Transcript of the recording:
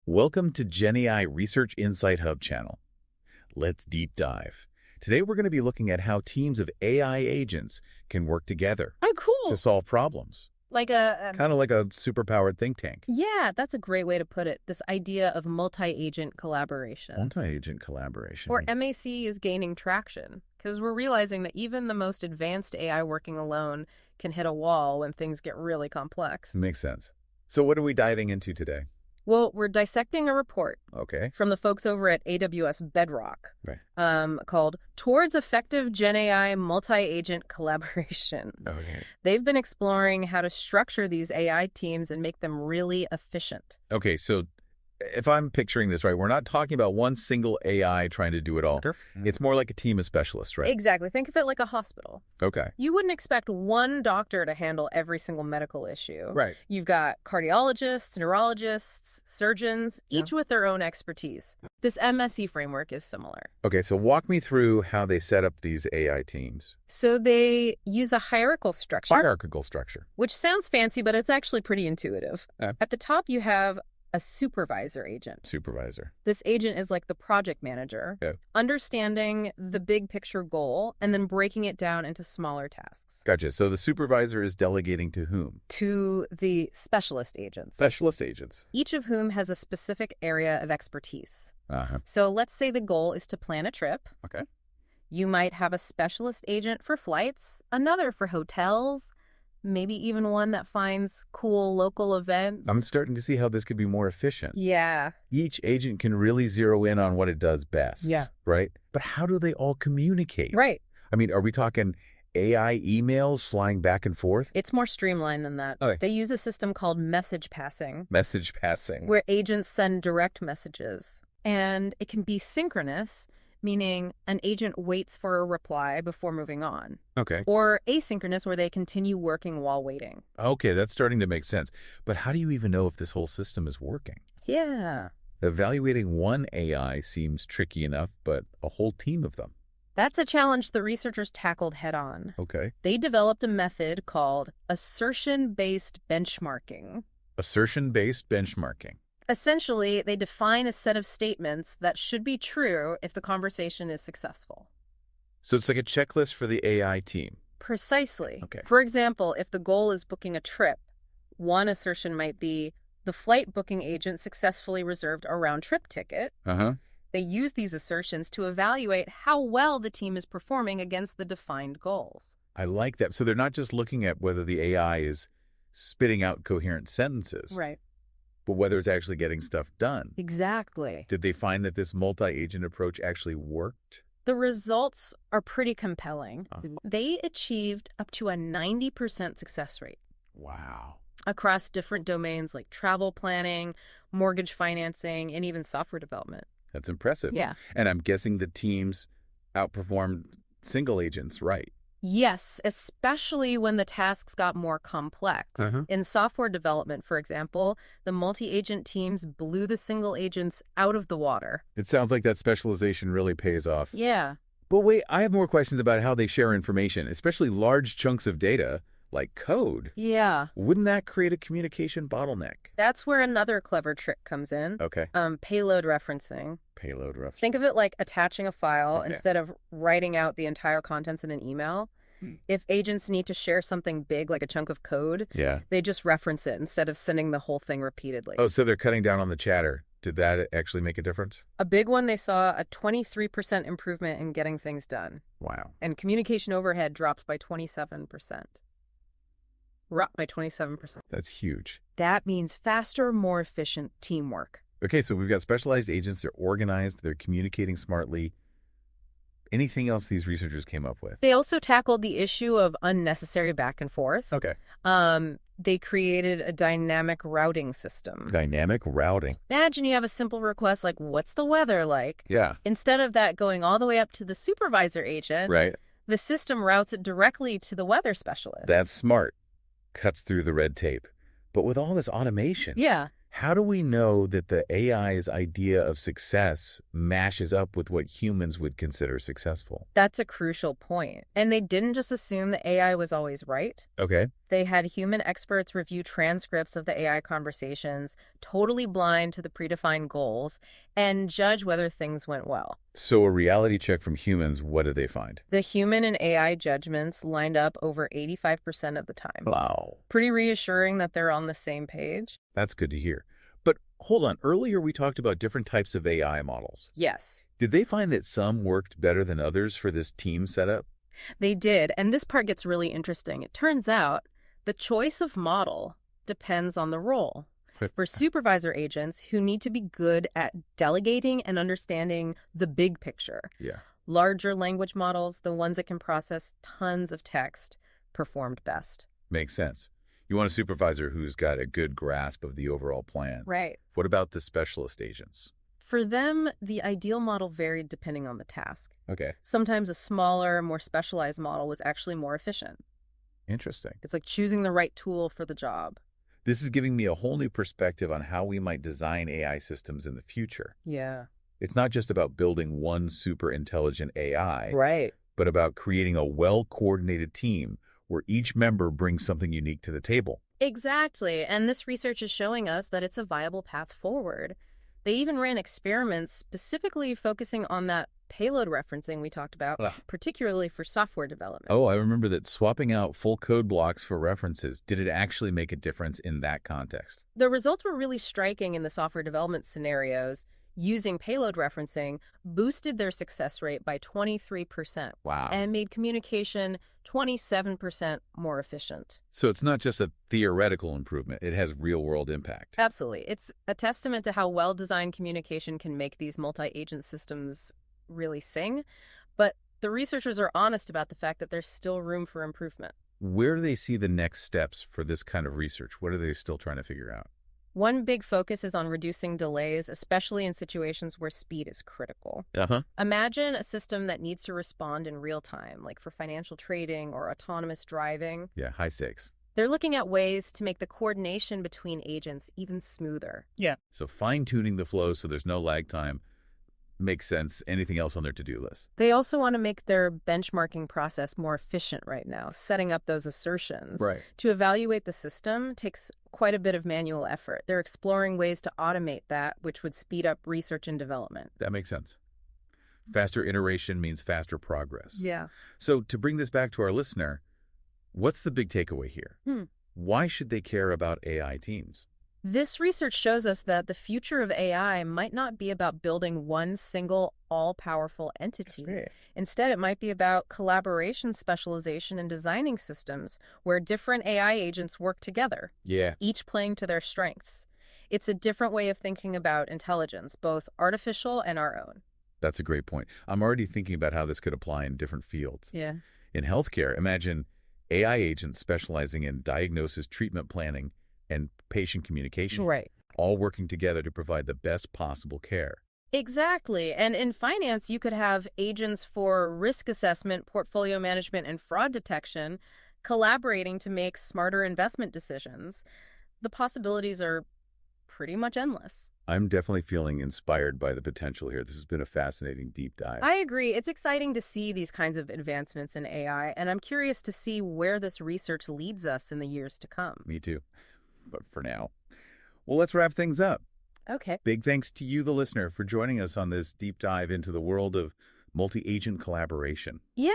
Welcome to GenAI Research Insight Hub channel. Let's deep dive. Today we're going to be looking at how teams of AI agents can work together Oh, to cool. solve problems. Like a Kind of like a superpowered think tank. yeah, that's a great way to put it. This idea of multi-agent collaboration. Multi-agent collaboration. Or MAC is gaining traction because we're realizing that even the most advanced AI working alone can hit a wall when things get really complex. Makes sense. So what are we diving into today? Well, we're dissecting a report Okay. from the folks over at AWS Bedrock Right. called Towards Effective GenAI Multi-Agent Collaboration. Okay. They've been exploring how to structure these AI teams and make them really efficient. Okay, so if I'm picturing this right, we're not talking about one single AI trying to do it all. Sure. It's more like a team of specialists, right? Exactly. Think of it like a hospital. Okay. You wouldn't expect one doctor to handle every single medical issue. Right. You've got cardiologists, neurologists, surgeons, each with their own expertise. This MSE framework is similar. Okay, so walk me through how they set up these AI teams. So they use a hierarchical structure, Hierarchical structure. which sounds fancy, but it's actually pretty intuitive. At the top, you have a supervisor agent. Supervisor. This agent is like the project manager, Okay. understanding the big picture goal and then breaking it down into smaller tasks. Gotcha. So the supervisor is delegating to whom? To the specialist agents, Specialist agents. each of whom has a specific area of expertise. Uh-huh. So let's say the goal is to plan a trip. Okay. You might have a specialist agent for flights, another for hotels, maybe even one that finds cool local events. I'm starting to see how this could be more efficient. Yeah. Each agent can really zero in on what it does best. Yeah. Right? But how do they all communicate? Right. I mean, are we talking AI emails flying back and forth? It's more streamlined than that. Okay. They use a system called message passing, Message passing. where agents send direct messages. And it can be synchronous, meaning an agent waits for a reply before moving on, Okay. or asynchronous, where they continue working while waiting. Okay, that's starting to make sense. But how do you even know if this whole system is working? Yeah. Evaluating one AI seems tricky enough, but a whole team of them. That's a challenge the researchers tackled head on. Okay. They developed a method called assertion-based benchmarking. Assertion-based benchmarking. Essentially, they define a set of statements that should be true if the conversation is successful. So it's like a checklist for the AI team. Precisely. Okay. For example, if the goal is booking a trip, one assertion might be, the flight booking agent successfully reserved a round-trip ticket. Uh-huh. They use these assertions to evaluate how well the team is performing against the defined goals. I like that. So they're not just looking at whether the AI is spitting out coherent sentences, Right. but whether it's actually getting stuff done. Exactly. Did they find that this multi-agent approach actually worked? The results are pretty compelling. Oh. They achieved up to a 90% success rate Wow. across different domains like travel planning, mortgage financing, and even software development. That's impressive. Yeah. And I'm guessing the teams outperformed single agents, right? Yes, especially when the tasks got more complex. Uh-huh. In software development, for example, the multi-agent teams blew the single agents out of the water. It sounds like that specialization really pays off. Yeah. But wait, I have more questions about how they share information, especially large chunks of data like code. Yeah. Wouldn't that create a communication bottleneck? That's where another clever trick comes in. Okay. Payload referencing. Payload reference. Think of it like attaching a file Okay. instead of writing out the entire contents in an email. If agents need to share something big like a chunk of code, Yeah. they just reference it instead of sending the whole thing repeatedly. Oh, so they're cutting down on the chatter. Did that actually make a difference? A big one, they saw a 23% improvement in getting things done. Wow. And communication overhead dropped by 27%. Dropped by 27%. That's huge. That means faster, more efficient teamwork. Okay, so we've got specialized agents. They're organized. They're communicating smartly. Anything else these researchers came up with? They also tackled the issue of unnecessary back and forth. Okay. They created a dynamic routing system. Dynamic routing. Imagine you have a simple request like, what's the weather like? Yeah. Instead of that going all the way up to the supervisor agent, Right. the system routes it directly to the weather specialist. That's smart. Cuts through the red tape. But with all this automation, Yeah. how do we know that the AI's idea of success matches up with what humans would consider successful? That's a crucial point. And they didn't just assume that AI was always right. Okay. They had human experts review transcripts of the AI conversations, totally blind to the predefined goals, and judge whether things went well. So a reality check from humans, what did they find? The human and AI judgments lined up over 85% of the time. Wow. Pretty reassuring that they're on the same page. That's good to hear. But hold on, earlier we talked about different types of AI models. Yes, Did they find that some worked better than others for this team setup? they did. And this part gets really interesting. It turns out the choice of model depends on the role. For supervisor agents who need to be good at delegating and understanding the big picture, Yeah. larger language models, the ones that can process tons of text, performed best. Makes sense. You want a supervisor who's got a good grasp of the overall plan. Right. What about the specialist agents? For them, the ideal model varied depending on the task. Okay, Sometimes a smaller, more specialized model was actually more efficient. interesting. It's like choosing the right tool for the job. This is giving me a whole new perspective on how we might design AI systems in the future. Yeah. It's not just about building one super intelligent AI, Right. but about creating a well-coordinated team where each member brings something unique to the table. Exactly. And this research is showing us that it's a viable path forward. They even ran experiments specifically focusing on that payload referencing we talked about, Ugh. particularly for software development. Oh, I remember that swapping out full code blocks for references, did it actually make a difference in that context? The results were really striking in the software development scenarios. Using payload referencing boosted their success rate by 23% Wow. and made communication 27% more efficient. So it's not just a theoretical improvement, it has real-world impact. Absolutely. It's a testament to how well-designed communication can make these multi-agent systems really sing. But the researchers are honest about the fact that there's still room for improvement. Where do they see the next steps for this kind of research? What are they still trying to figure out? One big focus is on reducing delays, especially in situations where speed is critical. Uh-huh. Imagine a system that needs to respond in real time, like for financial trading or autonomous driving. Yeah, high stakes. They're looking at ways to make the coordination between agents even smoother. So fine-tuning the flow so there's no lag time makes sense. Anything else on their to-do list? They also want to make their benchmarking process more efficient right now, setting up those assertions. Right. To evaluate the system takes quite a bit of manual effort. They're exploring ways to automate that, which would speed up research and development. That makes sense. Faster iteration means faster progress. Yeah. So to bring this back to our listener, what's the big takeaway here? Why should they care about AI teams? This research shows us that the future of AI might not be about building one single all-powerful entity. Instead, it might be about collaboration, specialization, and designing systems where different AI agents work together, Yeah. each playing to their strengths. It's a different way of thinking about intelligence, both artificial and our own. That's a great point. I'm already thinking about how this could apply in different fields. Yeah. In healthcare, imagine AI agents specializing in diagnosis, treatment planning, and patient communication, Right. all working together to provide the best possible care. Exactly. And in finance, you could have agents for risk assessment, portfolio management, and fraud detection collaborating to make smarter investment decisions. The possibilities are pretty much endless. I'm definitely feeling inspired by the potential here. This has been a fascinating deep dive. I agree. It's exciting to see these kinds of advancements in AI, and I'm curious to see where this research leads us in the years to come. Me too. But for now, well, let's wrap things up. Okay. Big thanks to you, the listener, for joining us on this deep dive into the world of multi-agent collaboration. Yeah.